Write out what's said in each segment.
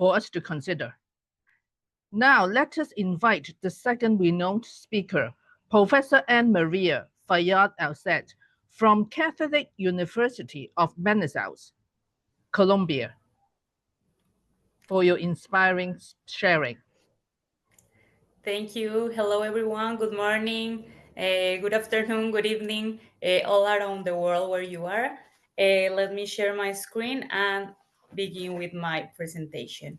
for us to consider. Now, let us invite the second renowned speaker, Professor María Fayad-Alzate from Catholic University of Manizales, Colombia, for your inspiring sharing. Thank you. Hello, everyone. Good morning, good afternoon, good evening, all around the world where you are. Let me share my screen and begin with my presentation.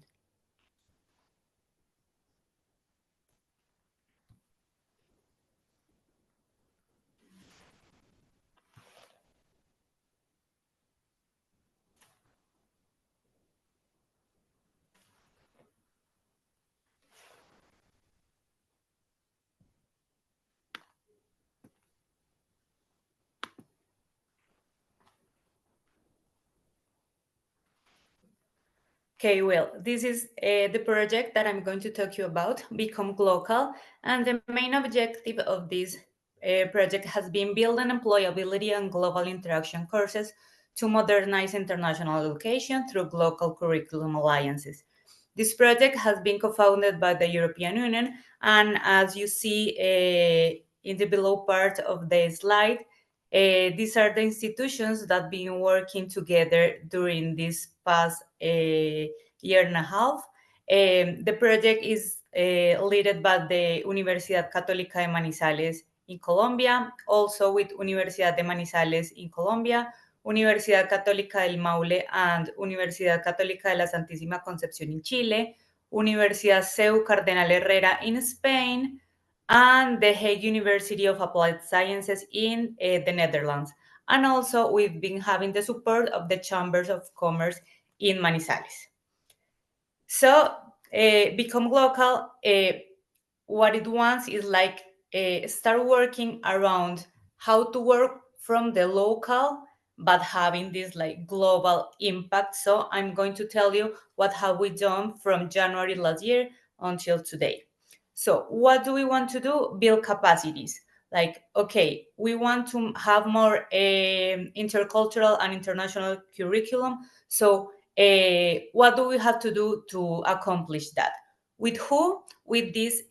Okay, well, this is the project that I'm going to talk to you about, Become Global, and the main objective of this project has been building employability and global interaction courses to modernize international education through global curriculum alliances. This project has been co-founded by the European Union, and as you see in the below part of the slide, these are the institutions that have been working together during this past year and a half. The project is led by the Universidad Católica de Manizales in Colombia, also with Universidad de Manizales in Colombia, Universidad Católica del Maule and Universidad Católica de la Santísima Concepción in Chile, Universidad CEU Cardenal Herrera in Spain, and the Hague University of Applied Sciences in the Netherlands. And also we've been having the support of the Chambers of Commerce in Manizales. So Become Global, what it wants is like start working around how to work from the local but having this like global impact. So I'm going to tell you what have we done from January last year until today. So what do we want to do? Build capacities. Like, okay, we want to have more intercultural and international curriculum. So what do we have to do to accomplish that? With who? With these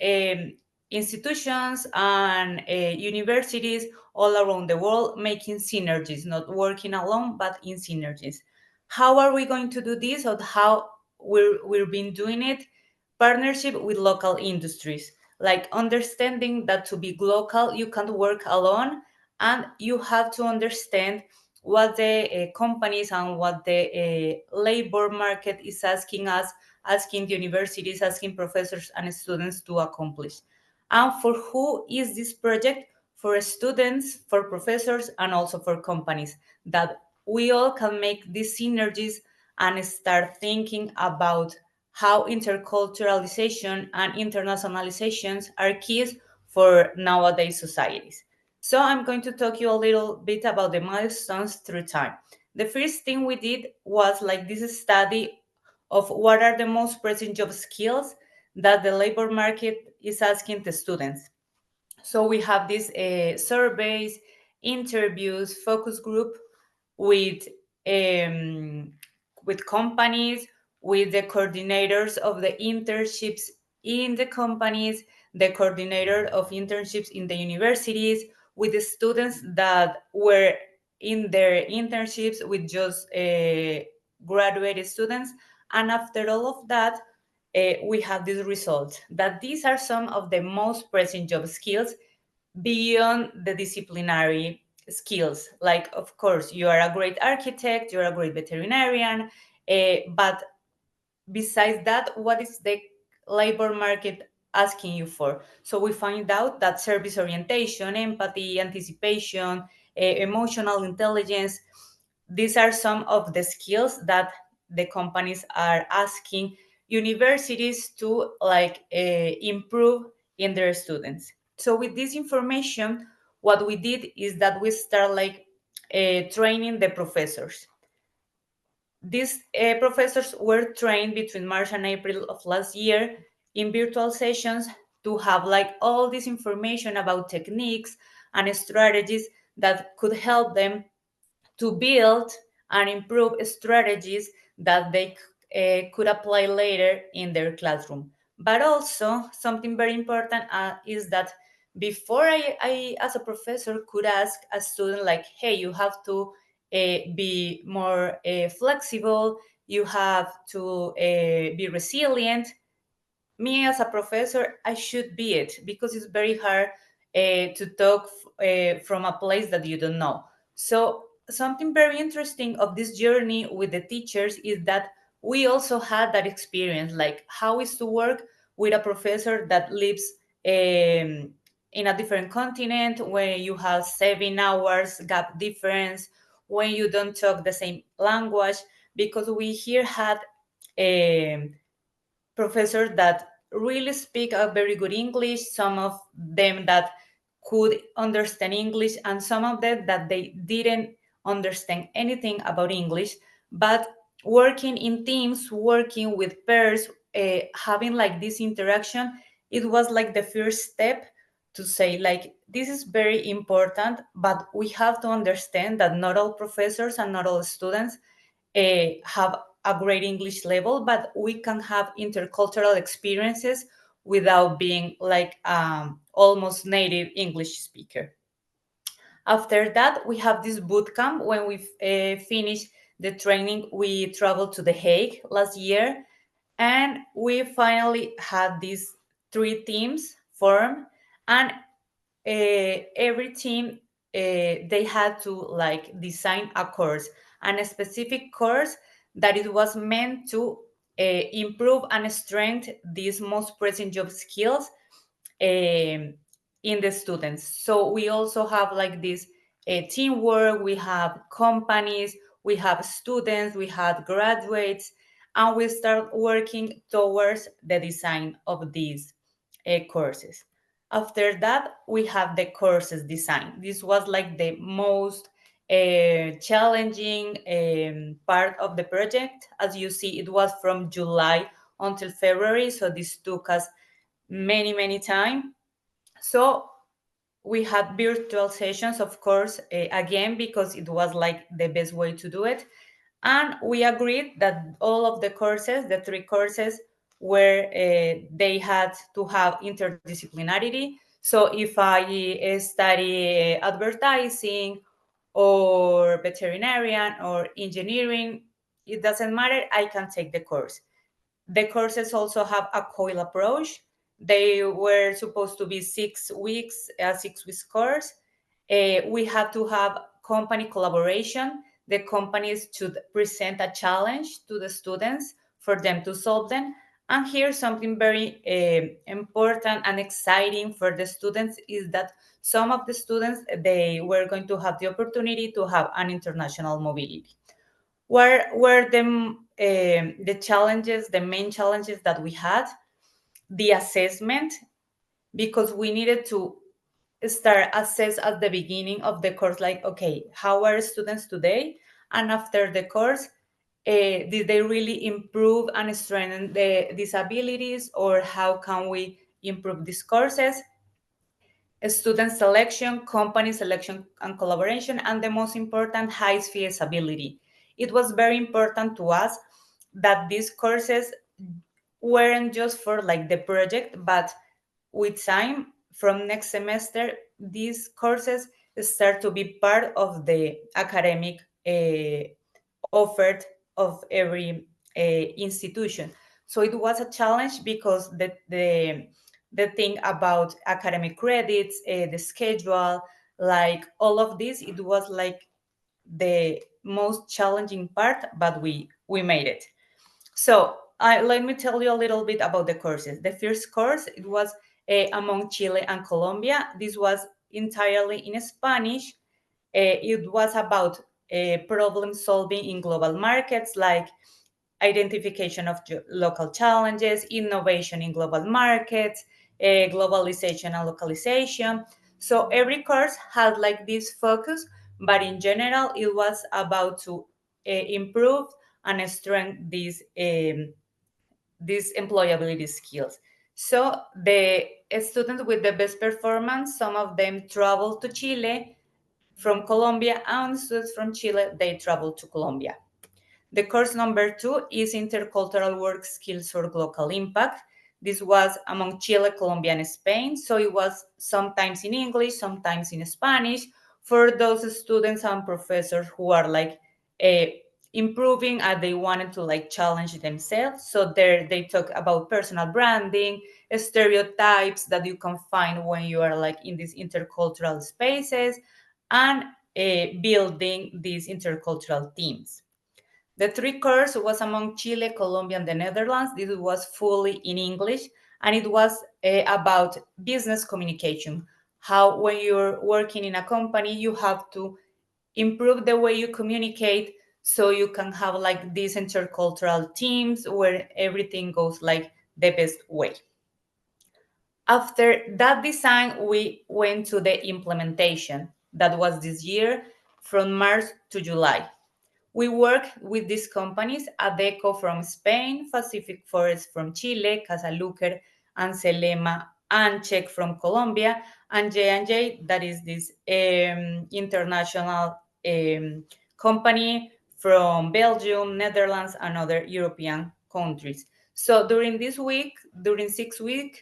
institutions and universities all around the world, making synergies, not working alone, but in synergies. How are we going to do this, or how we've been doing it? Partnership with local industries, like understanding that to be global, you can't work alone, and you have to understand what the companies and what the labor market is asking us, asking the universities, asking professors and students to accomplish. And for who is this project? For students, for professors, and also for companies, that we all can make these synergies and start thinking about how interculturalization and internationalizations are keys for nowadays societies. So I'm going to talk you a little bit about the milestones through time. The first thing we did was like this study of what are the most pressing job skills that the labor market is asking the students. So we have these surveys, interviews, focus group with companies, with the coordinators of the internships in the companies, the coordinator of internships in the universities, with the students that were in their internships with just graduated students. And after all of that, we have these results that these are some of the most pressing job skills beyond the disciplinary skills. Like, of course, you are a great architect, you're a great veterinarian, but besides that, what is the labor market asking you for? So we find out that service orientation, empathy, anticipation, emotional intelligence, these are some of the skills that the companies are asking universities to like improve in their students. So with this information, what we did is that we start like training the professors. These professors were trained between March and April of last year in virtual sessions to have like all this information about techniques and strategies that could help them to build and improve strategies that they could apply later in their classroom. But also something very important is that before I, as a professor, could ask a student like, hey, you have to be more flexible, you have to be resilient. Me as a professor, I should be it, because it's very hard to talk from a place that you don't know. So something very interesting of this journey with the teachers is that we also had that experience, like how is to work with a professor that lives in a different continent, where you have 7 hours gap difference, when you don't talk the same language, because we here had um, professors that really speak a very good English, some of them that could understand English, and some of them that they didn't understand anything about English. But working in teams, working with pairs, having like this interaction, it was like the first step to say like, this is very important, but we have to understand that not all professors and not all students have a great English level, but we can have intercultural experiences without being like almost native English speaker. After that, we have this boot camp. When we finish the training, we traveled to The Hague last year, and we finally had these 3 teams formed, and every team they had to like design a course, and a specific course that it was meant to improve and strengthen these most present job skills um, in the students. So we also have like this teamwork, we have companies, we have students, we have graduates, and we start working towards the design of these courses. After that, we have the courses design. This was like the most challenging part of the project. As you see, it was from July until February, so this took us many time. So we had virtual sessions, of course, again, because it was like the best way to do it. And we agreed that all of the courses, the 3 courses, were they had to have interdisciplinarity. So if I study advertising or veterinarian or engineering, it doesn't matter, I can take the course. The courses also have a COIL approach. They were supposed to be 6 weeks, a 6 weeks course. We have to have company collaboration. The companies should present a challenge to the students for them to solve them. And here, something very important and exciting for the students is that some of the students, they were going to have the opportunity to have an international mobility. Where were the challenges, the main challenges that we had? The assessment, because we needed to start assess at the beginning of the course, like, okay, how are students today? And after the course, did they really improve and strengthen these abilities, or how can we improve these courses? Student selection, company selection and collaboration, and the most important, high feasibility. It was very important to us that these courses weren't just for like the project, but with time from next semester, these courses start to be part of the academic offered of every institution. So it was a challenge, because the thing about academic credits, the schedule, like all of this, it was like the most challenging part, but we made it. So let me tell you a little bit about the courses. The first course, it was among Chile and Colombia. This was entirely in Spanish. It was about problem solving in global markets, like identification of local challenges, innovation in global markets, globalization and localization. So every course had like this focus, but in general, it was about to improve and strengthen these employability skills. So the students with the best performance, some of them traveled to Chile from Colombia, and students from Chile, they traveled to Colombia. The course number 2 is Intercultural Work Skills for Global Impact. This was among Chile, Colombia, and Spain. So it was sometimes in English, sometimes in Spanish, for those students and professors who are like improving and they wanted to like challenge themselves. So there they talk about personal branding, stereotypes that you can find when you are like in these intercultural spaces, and building these intercultural teams. The 3 course was among Chile, Colombia, and the Netherlands. This was fully in English, and it was about business communication. How, when you're working in a company, you have to improve the way you communicate so you can have like these intercultural teams where everything goes like the best way. After that design, we went to the implementation. That was this year from March to July. We work with these companies, Adecco from Spain, Pacific Forest from Chile, Casalucer and Selema and Czech from Colombia, and J&J, that is this international company from Belgium, Netherlands, and other European countries. So during this week, during 6 weeks,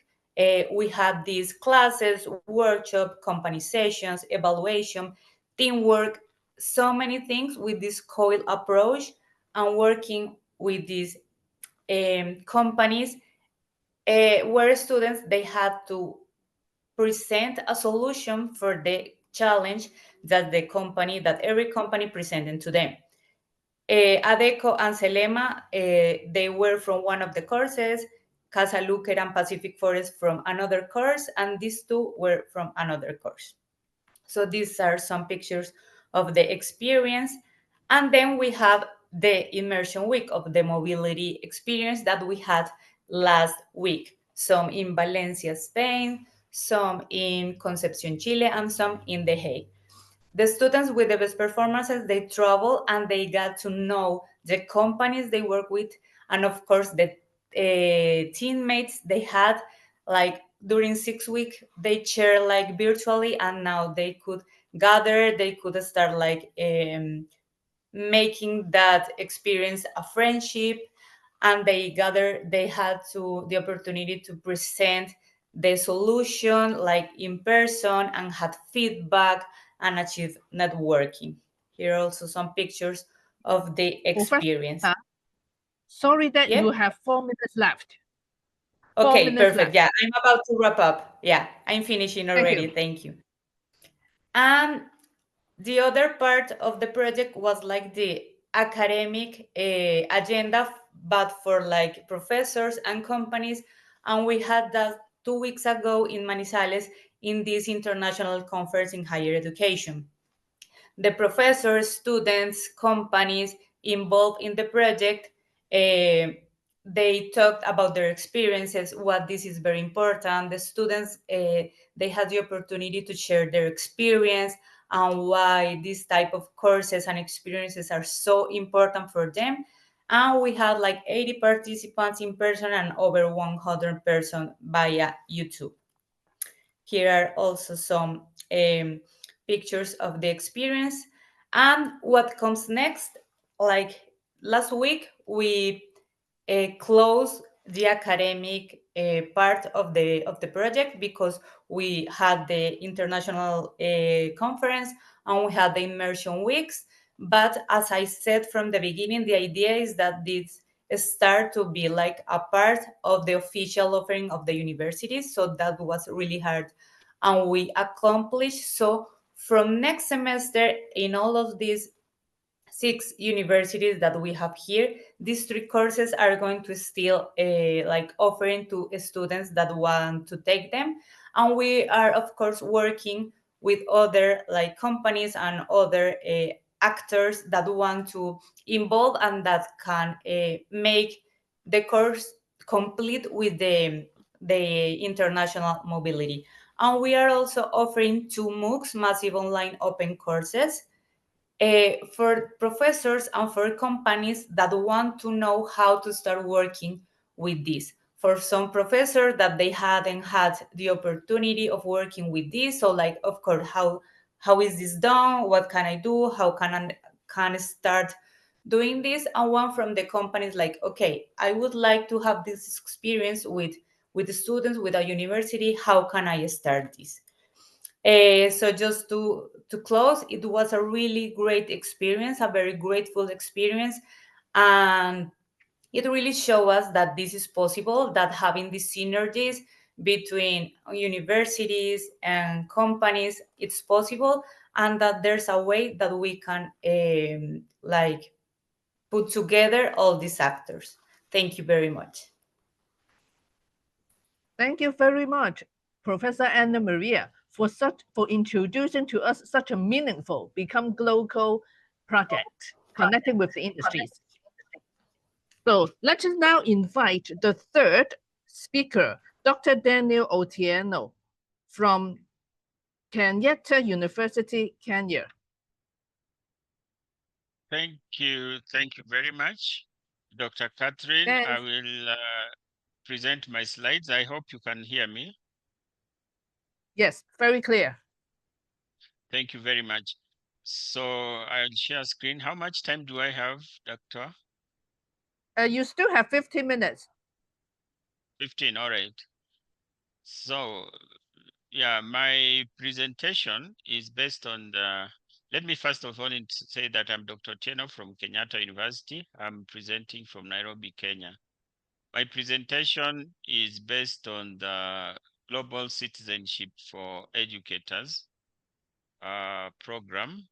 we had these classes, workshop, company sessions, evaluation, teamwork, so many things with this COIL approach and working with these companies where students, they had to present a solution for the challenge that that every company presented to them. Adecco and Selema, they were from one of the courses, Casalucer and Pacific Forest from another course, and these 2 were from another course. So these are some pictures of the experience. And then we have the immersion week of the mobility experience that we had last week. Some in Valencia, Spain, some in Concepcion, Chile, and some in The Hague. The students with the best performances, they travel and they got to know the companies they work with, and of course the teammates they had. Like during 6 weeks, they share like virtually, and now they could gather, they could start like making that experience a friendship, and they had to the opportunity to present the solution like in person and had feedback and achieve networking. Here are also some pictures of the experience. Professor, sorry that Yeah. you have 4 minutes left. Okay, perfect. Yeah, I'm about to wrap up. Yeah, I'm finishing already. Thank you. Thank you. And the other part of the project was like the academic agenda, but for like professors and companies. And we had that 2 weeks ago in Manizales in this international conference in higher education. The professors, students, companies involved in the project, they talked about their experiences, what this is very important. The students, they had the opportunity to share their experience and why this type of courses and experiences are so important for them. And we had like 80 participants in person and over 100 person via YouTube. Here are also some pictures of the experience. And what comes next, like last week, we closed the academic part of the project because we had the international conference and we had the immersion weeks. But as I said from the beginning, the idea is that this start to be like a part of the official offering of the university. So that was really hard, and we accomplished. So from next semester, in all of these 6 universities that we have here, these 3 courses are going to still like offering to students that want to take them. And we are of course working with other like companies and other actors that want to involve and that can make the course complete with the international mobility. And we are also offering 2 MOOCs, massive online open courses, for professors and for companies that want to know how to start working with this. For some professors that they hadn't had the opportunity of working with this, so like, of course, how is this done? What can I do? How can I start doing this, and one from the companies like, okay, I would like to have this experience with the students, with a university. How can I start this? So just to close, it was a really great experience, a very grateful experience, and it really showed us that this is possible, that having these synergies between universities and companies, it's possible, and that there's a way that we can like put together all these actors. Thank you very much. Thank you very much, Professor Anna Maria, for introducing to us such a meaningful Become Global project connecting with the industries. So let us now invite the third speaker, Dr. Daniel Otieno from Kenyatta University, Kenya. Thank you very much, Dr. Catherine. Yes. I will present my slides. I hope you can hear me. Yes, very clear. Thank you very much. So I'll share screen. How much time do I have, Doctor? You still have 15 minutes. 15, all right. So yeah, my presentation is based on let me first of all say that I'm Dr. Otieno from Kenyatta University. I'm presenting from Nairobi, Kenya. My presentation is based on the Global Citizenship for Educators program,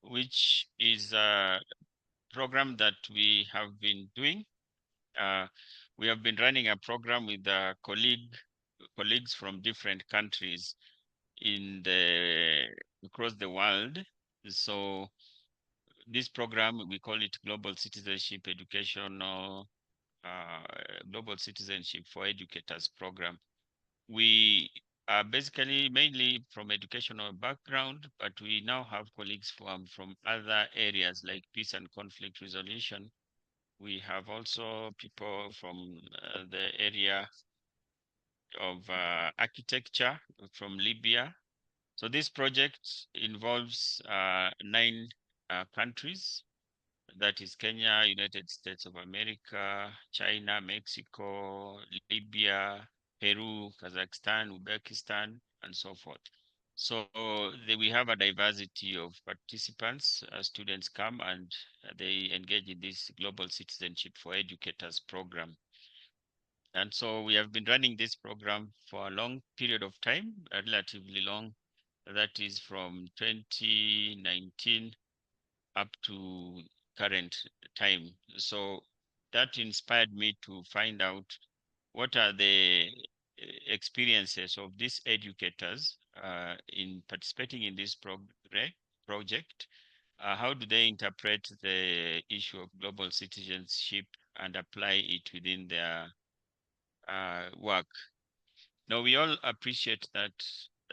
which is a program that we have been doing. We have been running a program with colleagues from different countries across the world. So this program, we call it Global Citizenship Educational Global Citizenship for Educators program. We are basically mainly from educational background, but we now have colleagues from other areas like peace and conflict resolution. We have also people from the area of architecture from Libya. So this project involves 9 countries. That is Kenya, United States of America, China, Mexico, Libya, Peru, Kazakhstan, Uzbekistan, and so forth. So we have a diversity of participants. Students come and they engage in this Global Citizenship for Educators program. And so we have been running this program for a long period of time, relatively long. That is from 2019 up to current time. So that inspired me to find out what are the experiences of these educators in participating in this project. How do they interpret the issue of global citizenship and apply it within their work? Now, we all appreciate that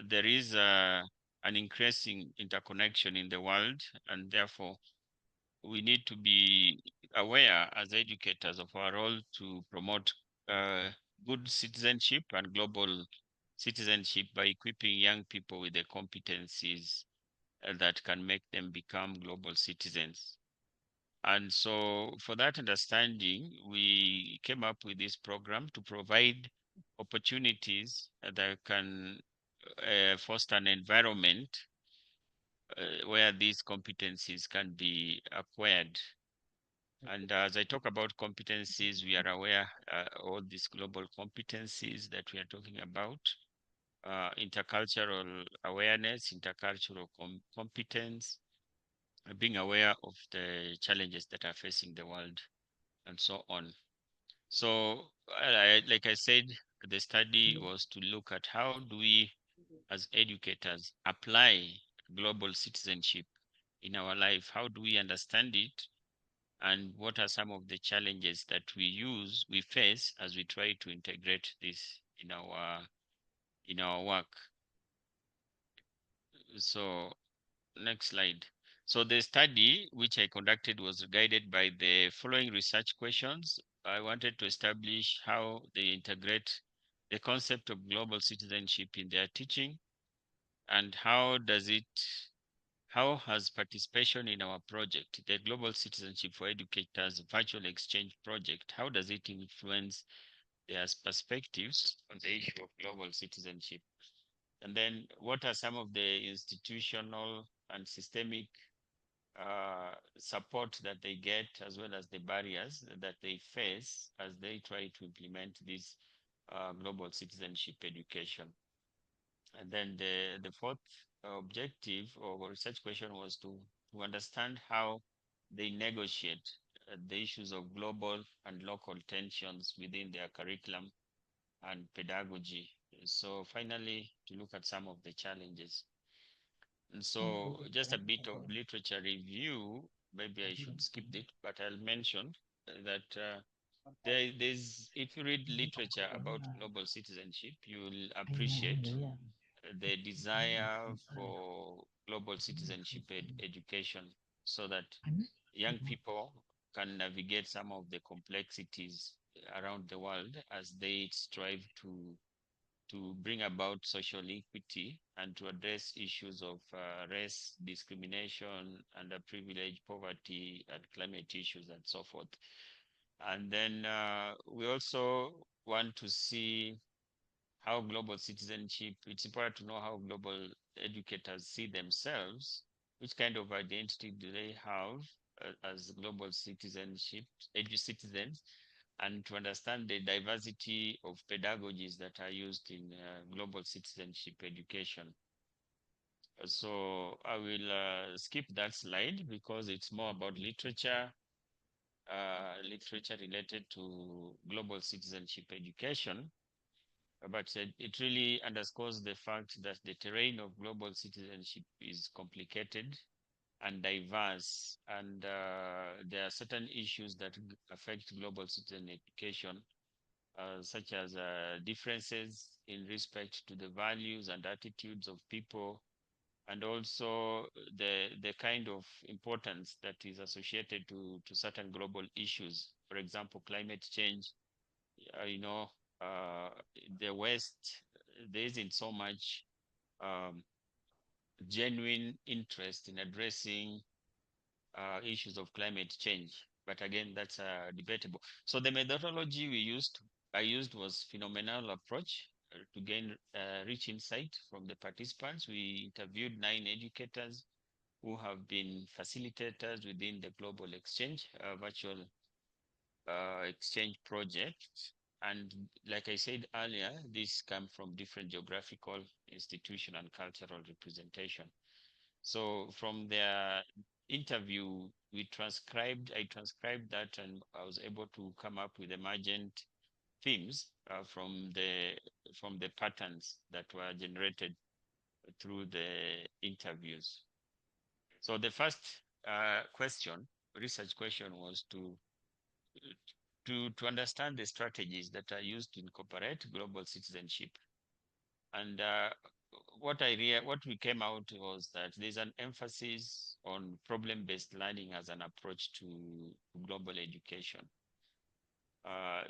there is an increasing interconnection in the world, and therefore we need to be aware as educators of our role to promote good citizenship and global citizenship by equipping young people with the competencies that can make them become global citizens. And so for that understanding, we came up with this program to provide opportunities that can foster an environment where these competencies can be acquired. And as I talk about competencies, we are aware all these global competencies that we are talking about, intercultural awareness, intercultural competence, being aware of the challenges that are facing the world, and so on. So, like I said, the study was to look at how do we, as educators, apply global citizenship in our life? How do we understand it? And what are some of the challenges that we face as we try to integrate this in our work? So next slide. So the study which I conducted was guided by the following research questions. I wanted to establish how they integrate the concept of global citizenship in their teaching, and how does it How has participation in our project, the Global Citizenship for Educators Virtual Exchange Project, how does it influence their perspectives on the issue of global citizenship? And then what are some of the institutional and systemic support that they get, as well as the barriers that they face as they try to implement this global citizenship education? And then the fourth objective or research question was to understand how they negotiate the issues of global and local tensions within their curriculum and pedagogy. So finally, to look at some of the challenges. And so just a bit of literature review, maybe I should skip it, but I'll mention that there's, if you read literature about global citizenship, you'll appreciate the desire for global citizenship education so that young people can navigate some of the complexities around the world as they strive to bring about social equity and to address issues of race, discrimination, underprivileged, poverty, and climate issues, and so forth. And then we also want to see how global citizenship, it's important to know how global educators see themselves, which kind of identity do they have as global citizenship, citizens, and to understand the diversity of pedagogies that are used in global citizenship education. So I will skip that slide because it's more about literature, literature related to global citizenship education. But it really underscores the fact that the terrain of global citizenship is complicated and diverse, and there are certain issues that affect global citizen education, such as differences in respect to the values and attitudes of people, and also the kind of importance that is associated to certain global issues. For example, climate change. You know, the West, there isn't so much genuine interest in addressing issues of climate change. But again, that's debatable. So the methodology I used was phenomenal approach to gain rich insight from the participants. We interviewed 9 educators who have been facilitators within the Global Exchange, virtual exchange project. And like I said earlier, these come from different geographical, institutional, and cultural representation. So from their interview, I transcribed that, and I was able to come up with emergent themes from the patterns that were generated through the interviews. So the first research question, was to understand the strategies that are used to incorporate global citizenship. And what we came out was that there's an emphasis on problem-based learning as an approach to global education.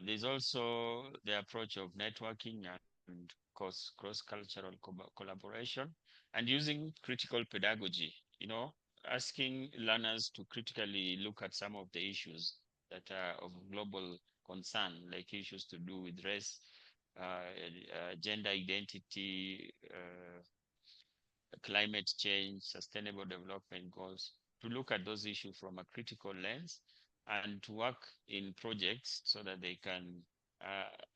There's also the approach of networking and cross-cultural collaboration, and using critical pedagogy, asking learners to critically look at some of the issues that are of global concern, like issues to do with race, gender identity, climate change, sustainable development goals, to look at those issues from a critical lens and to work in projects so that they can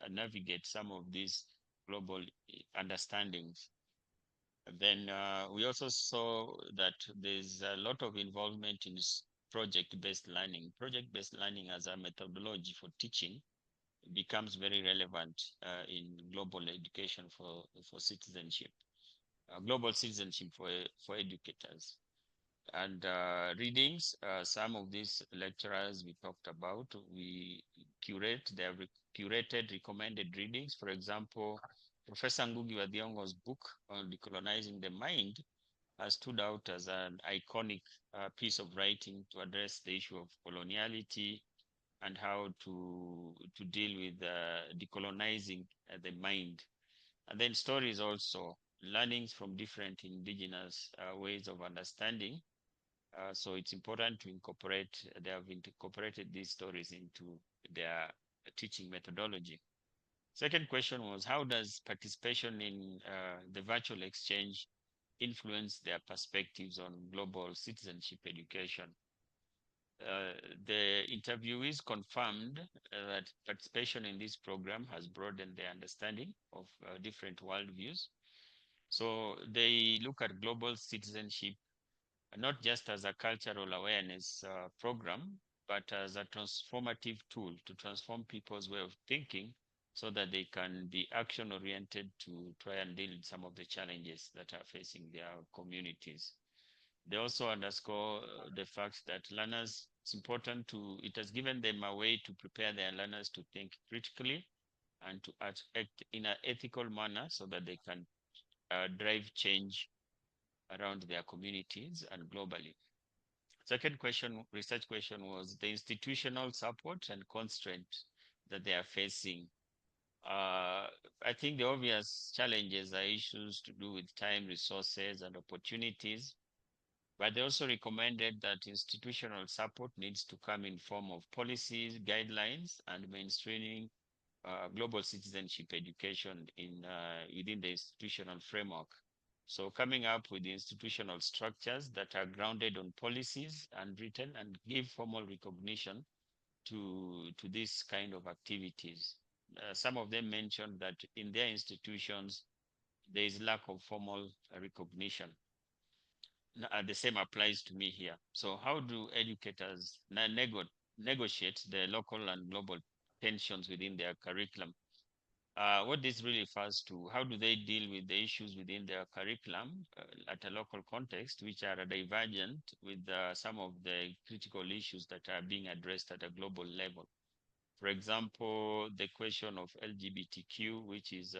navigate some of these global understandings. And then we also saw that there's a lot of involvement in project-based learning. Project-based learning as a methodology for teaching becomes very relevant in global education for citizenship, global citizenship for educators. And readings, some of these lecturers we talked about, they have curated recommended readings. For example, Professor Ngugi wa Thiong'o's book on decolonizing the mind has stood out as an iconic piece of writing to address the issue of coloniality and how to deal with decolonizing the mind. And then stories also. learnings from different indigenous ways of understanding. So it's important to incorporate, they have incorporated these stories into their teaching methodology. Second question was, how does participation in the virtual exchange influence their perspectives on global citizenship education? The interviewees confirmed that participation in this program has broadened their understanding of different worldviews. So they look at global citizenship not just as a cultural awareness program, but as a transformative tool to transform people's way of thinking so that they can be action-oriented to try and deal with some of the challenges that are facing their communities. They also underscore the fact that learners, it's important to, it has given them a way to prepare their learners to think critically and to act in an ethical manner so that they can drive change around their communities and globally. Second question, research question, was the institutional support and constraint that they are facing. I think the obvious challenges are issues to do with time, resources, and opportunities. But they also recommended that institutional support needs to come in form of policies, guidelines, and mainstreaming global citizenship education within the institutional framework. So coming up with the institutional structures that are grounded on policies and written and give formal recognition to this kind of activities. Some of them mentioned that in their institutions, there is lack of formal recognition. The same applies to me here. So how do educators negotiate the local and global tensions within their curriculum? What this really refers to, how do they deal with the issues within their curriculum at a local context, which are divergent with some of the critical issues that are being addressed at a global level? For example, the question of LGBTQ, which is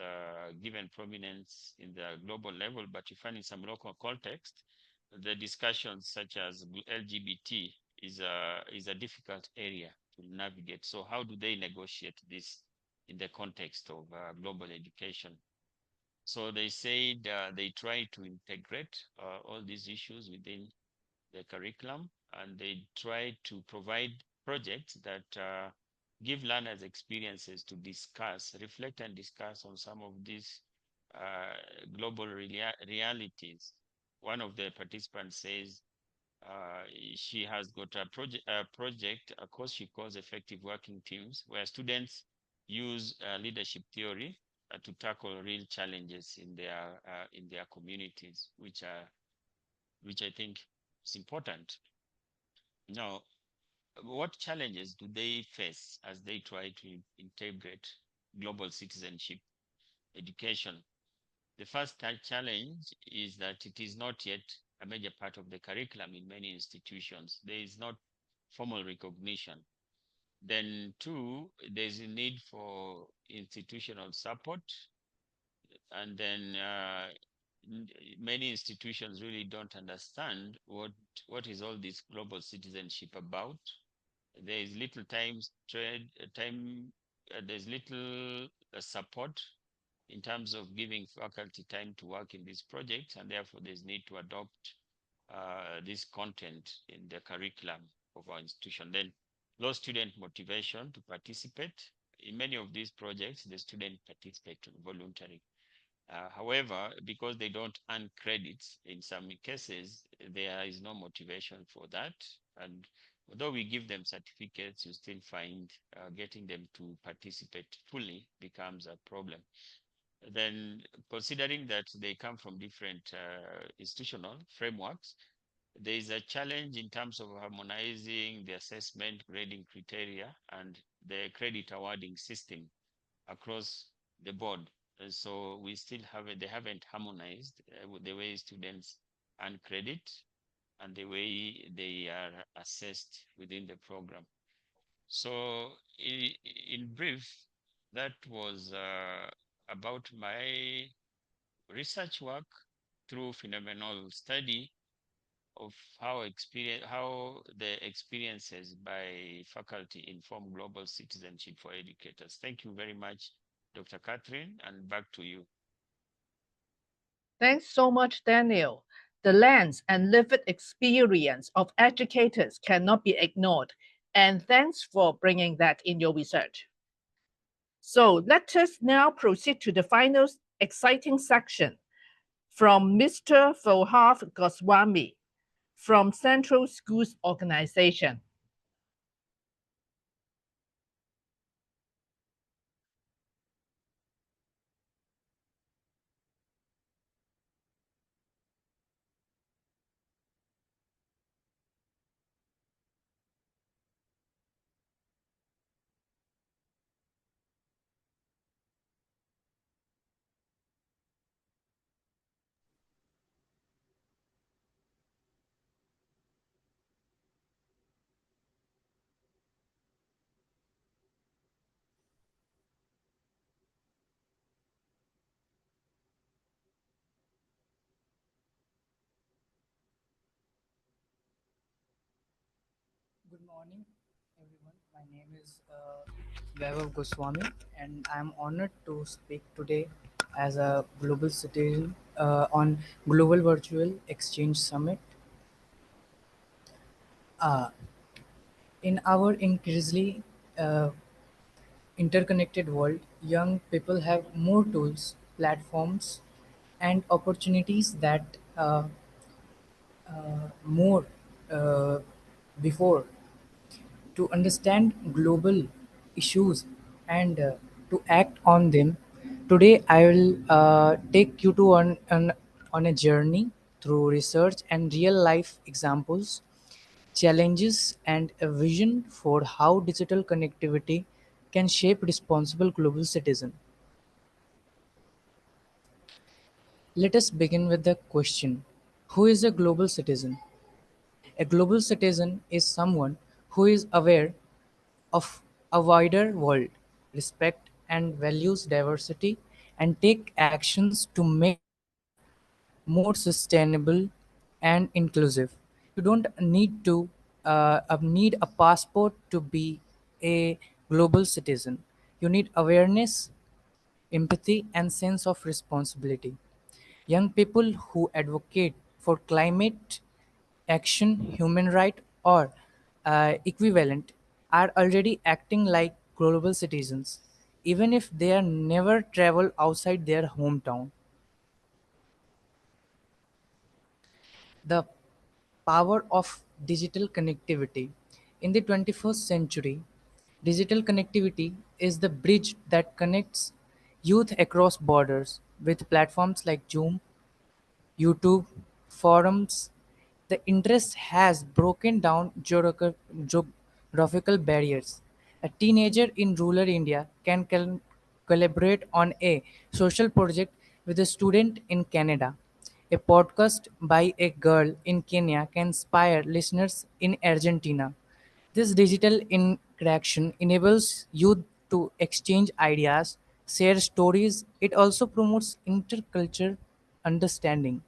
given prominence in the global level, but you find in some local context, the discussions such as LGBT is a difficult area to navigate. So how do they negotiate this in the context of global education? So they said they try to integrate all these issues within the curriculum, and they try to provide projects that give learners experiences to discuss, reflect and discuss on some of these global realities. One of the participants says she has got a project, a course she calls Effective Working Teams, where students use leadership theory to tackle real challenges in their communities, which I think is important. Now, what challenges do they face as they try to integrate global citizenship education? The first challenge is that it is not yet a major part of the curriculum in many institutions. There is not formal recognition. Then two, there's a need for institutional support. And then many institutions really don't understand what is all this global citizenship about. There is little there's little support in terms of giving faculty time to work in these projects, and therefore there's need to adopt this content in the curriculum of our institution. Then low student motivation to participate. In many of these projects, the students participate voluntarily. However, because they don't earn credits, in some cases, there is no motivation for that. And although we give them certificates, you still find getting them to participate fully becomes a problem. Then considering that they come from different institutional frameworks, there is a challenge in terms of harmonizing the assessment grading criteria and the credit awarding system across the board. So we still they haven't harmonized with the way students earn credit and the way they are assessed within the program. So in brief, that was about my research work through phenomenal study of how the experiences by faculty inform global citizenship for educators. Thank you very much, Dr. Catherine, and back to you. Thanks so much, Daniel. The lens and lived experience of educators cannot be ignored, and thanks for bringing that in your research. So let us now proceed to the final exciting section from Mr. Vaibhav Goswami from Central Schools Organization. Good morning, everyone. My name is Vaibhav Goswami, and I am honored to speak today as a global citizen on Global Virtual Exchange Summit. Uh, in our increasingly uh, interconnected world, young people have more tools, platforms, and opportunities that more uh, before to understand global issues and to act on them. Today, I will take you to on a journey through research and real life examples, challenges, and a vision for how digital connectivity can shape responsible global citizen. Let us begin with the question: who is a global citizen? A global citizen is someone who is aware of a wider world, respect and values diversity, and take actions to make more sustainable and inclusive. You don't need a passport to be a global citizen. You need awareness, empathy, and sense of responsibility. Young people who advocate for climate action, human right, or equivalent are already acting like global citizens, even if they are never travel outside their hometown. The power of digital connectivity. In the 21st century, digital connectivity is the bridge that connects youth across borders with platforms like Zoom, YouTube, forums. The interest has broken down geographical barriers. A teenager in rural India can collaborate on a social project with a student in Canada. A podcast by a girl in Kenya can inspire listeners in Argentina. This digital interaction enables youth to exchange ideas, share stories. It also promotes intercultural understanding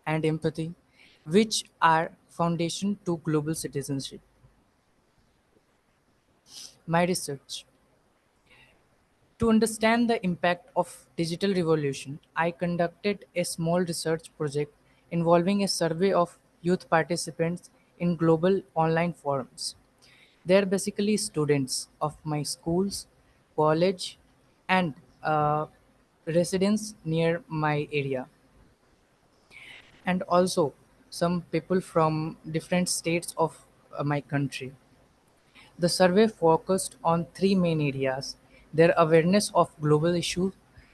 and empathy, which are foundation to global citizenship. My research. To understand the impact of digital revolution, I conducted a small research project involving a survey of youth participants in global online forums. They are basically students of my schools, college, and residents near my area, and also some people from different states of my country. The survey focused on three main areas: their awareness of global issues,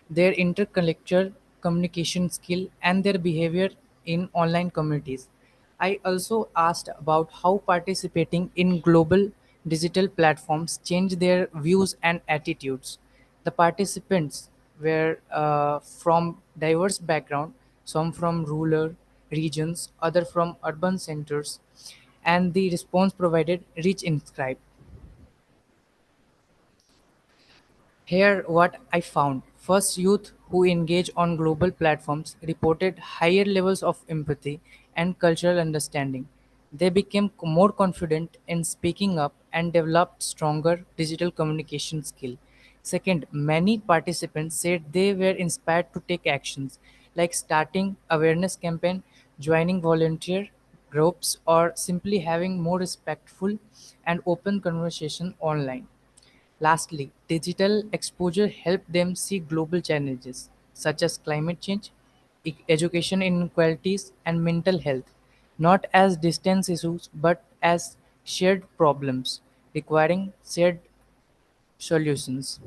their intercultural communication skill, and their behavior in online communities. I also asked about how participating in global digital platforms change their views and attitudes. The participants were from diverse backgrounds, some from rural regions, other from urban centers, and the response provided rich insight. Here, what I found: first, youth who engage on global platforms reported higher levels of empathy and cultural understanding. They became more confident in speaking up and developed stronger digital communication skill. Second, many participants said they were inspired to take actions. like starting awareness campaign, joining volunteer groups, or simply having more respectful and open conversation online. Lastly, digital exposure helped them see global challenges such as climate change, education inequalities, and mental health, not as distance issues but as shared problems requiring shared solutions.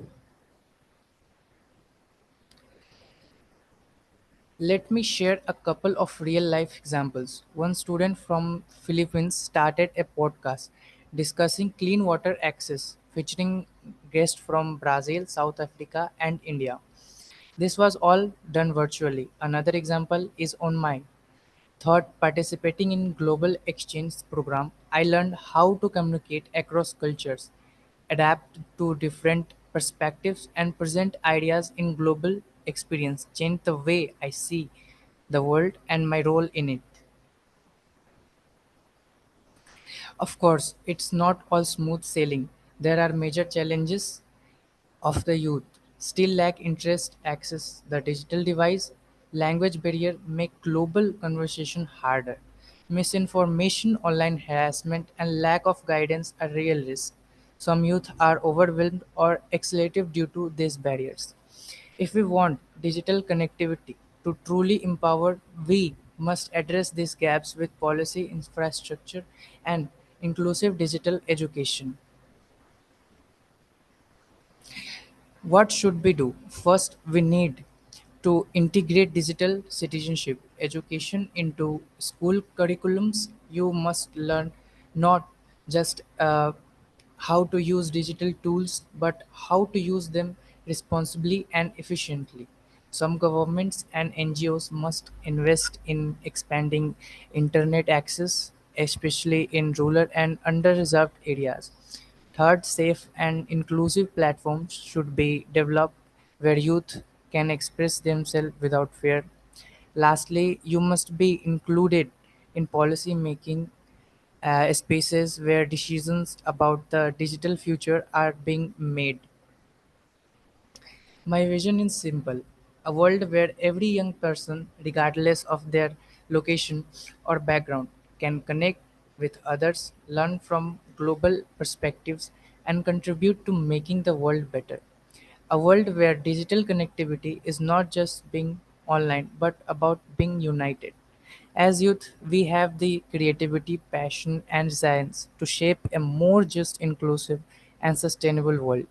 Let me share a couple of real life examples. One student from Philippines started a podcast discussing clean water access featuring guests from Brazil, South Africa and India. This was all done virtually. Another example is on my third participating in global exchange program. I learned how to communicate across cultures, adapt to different perspectives and present ideas in global experience change the way I see the world and my role in it. Of course, it's not all smooth sailing. There are major challenges of the youth still lack interest access the digital device language barrier make global conversation harder misinformation online harassment and lack of guidance are real risks some youth are overwhelmed or excited due to these barriers if we want digital connectivity to truly empower we must address these gaps with policy infrastructure and inclusive digital education. What should we do? First, we need to integrate digital citizenship education into school curriculums. You must learn not just how to use digital tools, but how to use them responsibly and efficiently. Some governments and NGOs must invest in expanding internet access, especially in rural and under-reserved areas. Third, safe and inclusive platforms should be developed where youth can express themselves without fear. Lastly, you must be included in policy making spaces where decisions about the digital future are being made. My vision is simple a world where every young person, regardless of their location or background, can connect with others, learn from global perspectives, and contribute to making the world better. A world where digital connectivity is not just being online but about being united. As youth, we have the creativity, passion, and resilience to shape a more just, inclusive, and sustainable world.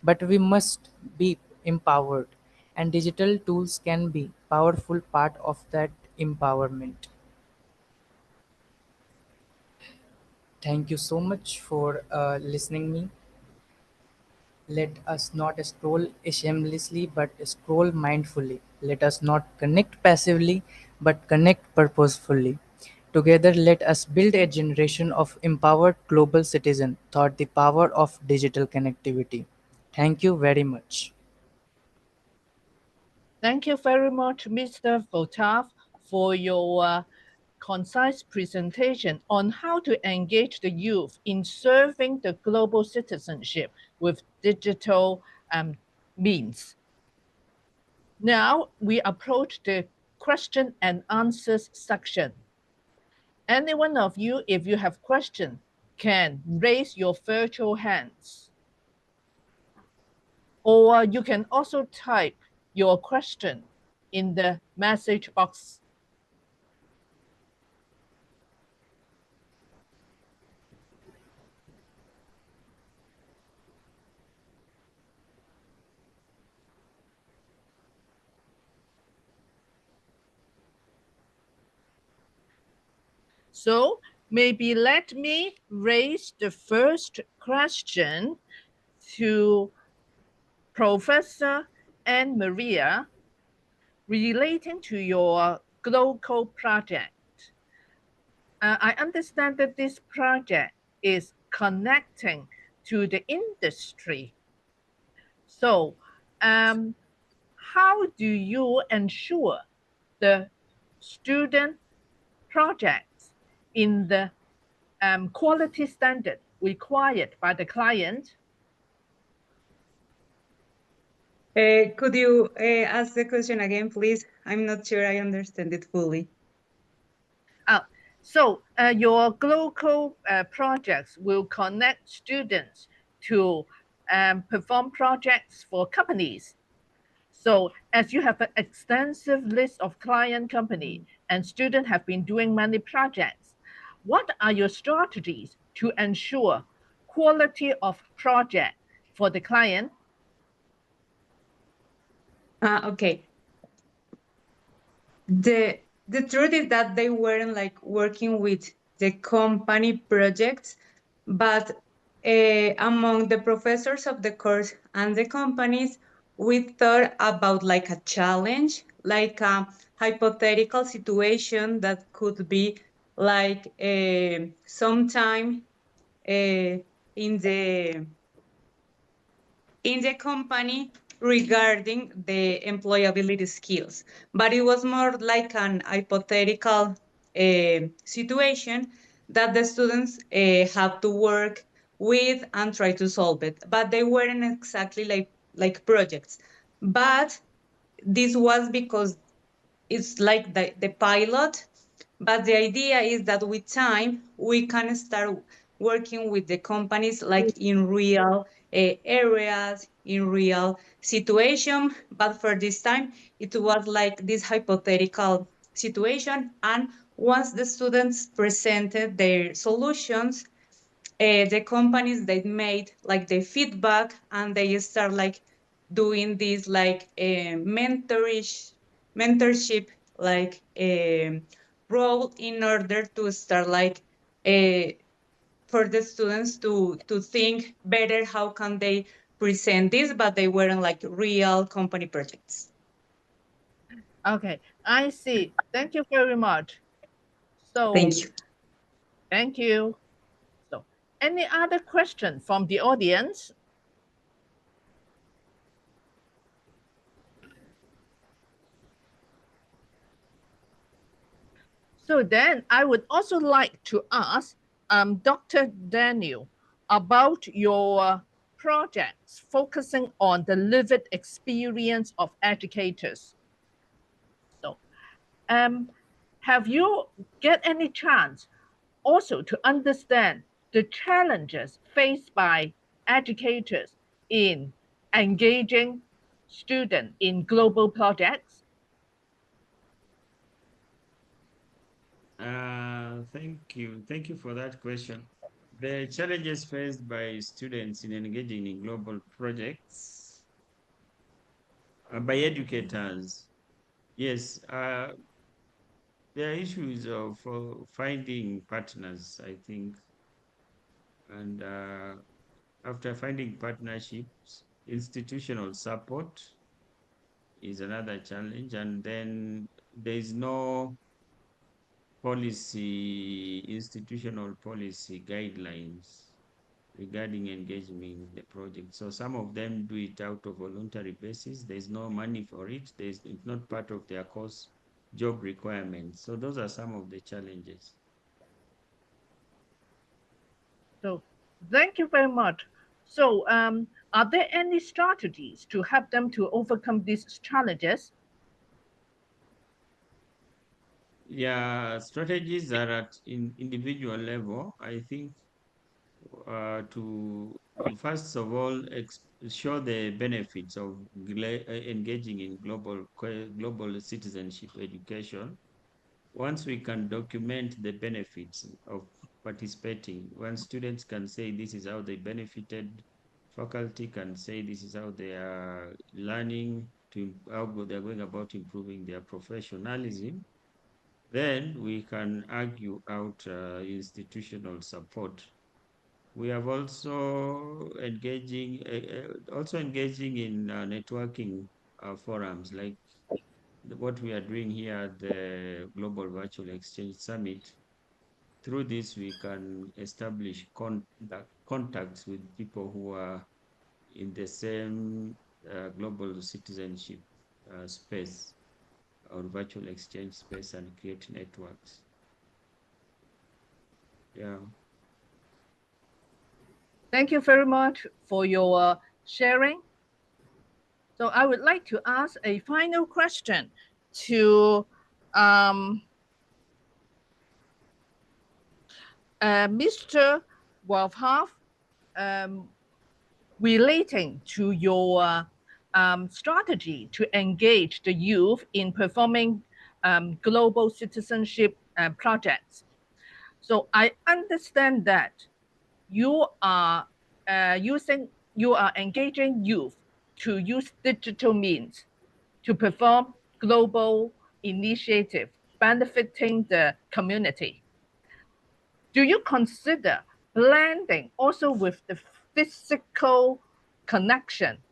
But we must be empowered, and digital tools can be powerful part of that empowerment. Thank you so much for listening me. Let us not scroll shamelessly but scroll mindfully. Let us not connect passively but connect purposefully. Together, let us build a generation of empowered global citizens through the power of digital connectivity. Thank you very much. Thank you very much, Mr. Vaibhav, for your concise presentation on how to engage the youth in serving the global citizenship with digital means. Now we approach the question and answers section. Any one of you, if you have questions, can raise your virtual hands. Or you can also type your question in the message box. So maybe let me raise the first question to Professor and Maria relating to your global project. I understand that this project is connecting to the industry. So how do you ensure the student projects in the quality standard required by the client? Could you ask the question again, please? I'm not sure I understand it fully. So your global projects will connect students to perform projects for companies. So as you have an extensive list of client company and students have been doing many projects, what are your strategies to ensure quality of project for the client? Okay. The truth is that they weren't like working with the company projects, but among the professors of the course and the companies, we thought about like a challenge, like a hypothetical situation that could be like sometime in the company regarding the employability skills. But it was more like an hypothetical situation that the students have to work with and try to solve it. But they weren't exactly like projects. But this was because it's like the pilot, but the idea is that with time we can start working with the companies like in real areas, in real situation. But for this time it was like this hypothetical situation, and once the students presented their solutions, the companies they made like the feedback, and they start like doing this like mentorship like role in order to start like for the students to think better how can they present this, but they weren't like real company projects. Okay, I see. Thank you very much. So Thank you. thank you. So any other question from the audience? So then I would also like to ask Dr. Daniel about your projects focusing on the lived experience of educators. So have you get any chance also to understand the challenges faced by educators in engaging students in global projects? Thank you. Thank you for that question. The challenges faced by students in engaging in global projects by educators. Yes, there are issues of finding partners, I think. And after finding partnerships, institutional support is another challenge. And then there is no institutional policy guidelines regarding engagement in the project. So some of them do it out of voluntary basis. There's no money for it. It's not part of their course job requirements. So those are some of the challenges. So thank you very much. So are there any strategies to help them to overcome these challenges? Yeah, strategies are at individual level. I think to first of all show the benefits of engaging in global citizenship education. Once we can document the benefits of participating, when students can say this is how they benefited, faculty can say this is how they are learning, how they're going about improving their professionalism, then we can argue out institutional support. We have also engaging in networking forums like what we are doing here at the Global Virtual Exchange Summit. Through this, we can establish contacts with people who are in the same global citizenship space or virtual exchange space and create networks. Yeah. Thank you very much for your sharing. So I would like to ask a final question to Mr. Vaibhav, relating to your strategy to engage the youth in performing global citizenship projects. So I understand that you are engaging youth to use digital means to perform global initiative benefiting the community. Do you consider blending also with the physical connection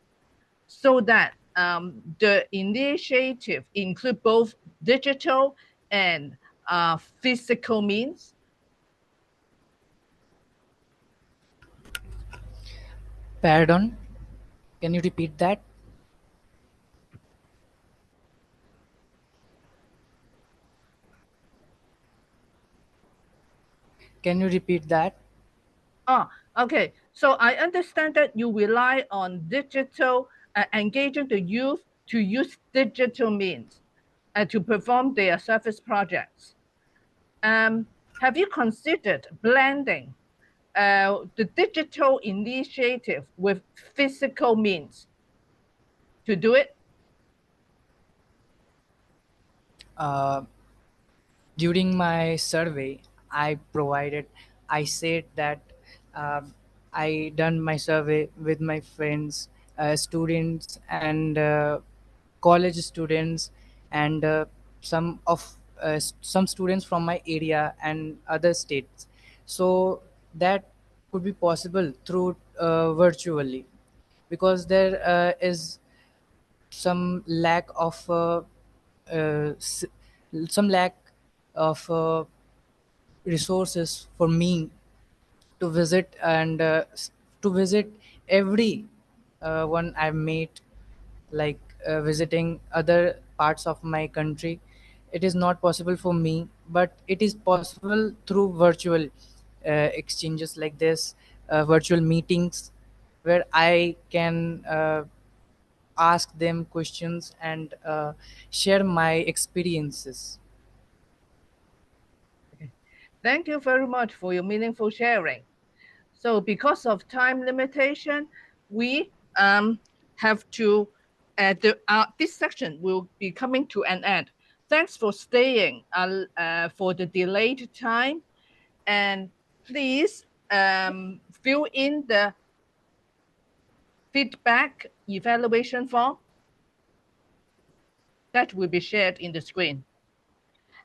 so that the initiative include both digital and physical means? Pardon? Can you repeat that? Can you repeat that? Oh, okay. So I understand that you rely on digital, engaging the youth to use digital means to perform their service projects. Have you considered blending the digital initiative with physical means to do it? During my survey, I said that I done my survey with my friends, students, and college students, and some students from my area and other states. So that could be possible through virtually, because there is some lack of uh, s- some lack of resources for me to visit, and to visit every one I've met, like visiting other parts of my country. It is not possible for me, but it is possible through virtual exchanges like this, virtual meetings, where I can ask them questions and share my experiences. Thank you very much for your meaningful sharing. So because of time limitation, we have to, this section will be coming to an end. Thanks for staying for the delayed time. And please fill in the feedback evaluation form that will be shared in the screen.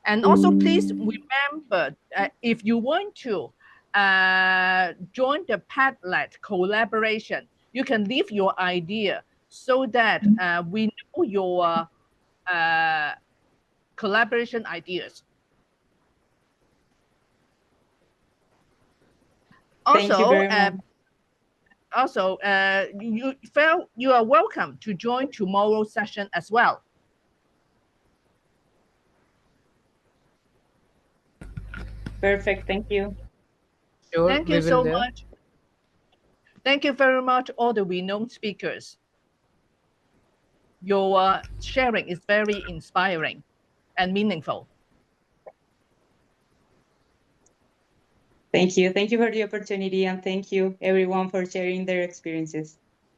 And also please remember, if you want to join the Padlet collaboration, you can leave your idea so that we know your collaboration ideas. Thank you Also, very much. you are welcome to join tomorrow's session as well. Perfect. Thank you. Sure, Thank we you will so there. much. Thank you very much, all the renowned speakers. Your sharing is very inspiring and meaningful. Thank you. Thank you for the opportunity, and thank you everyone for sharing their experiences.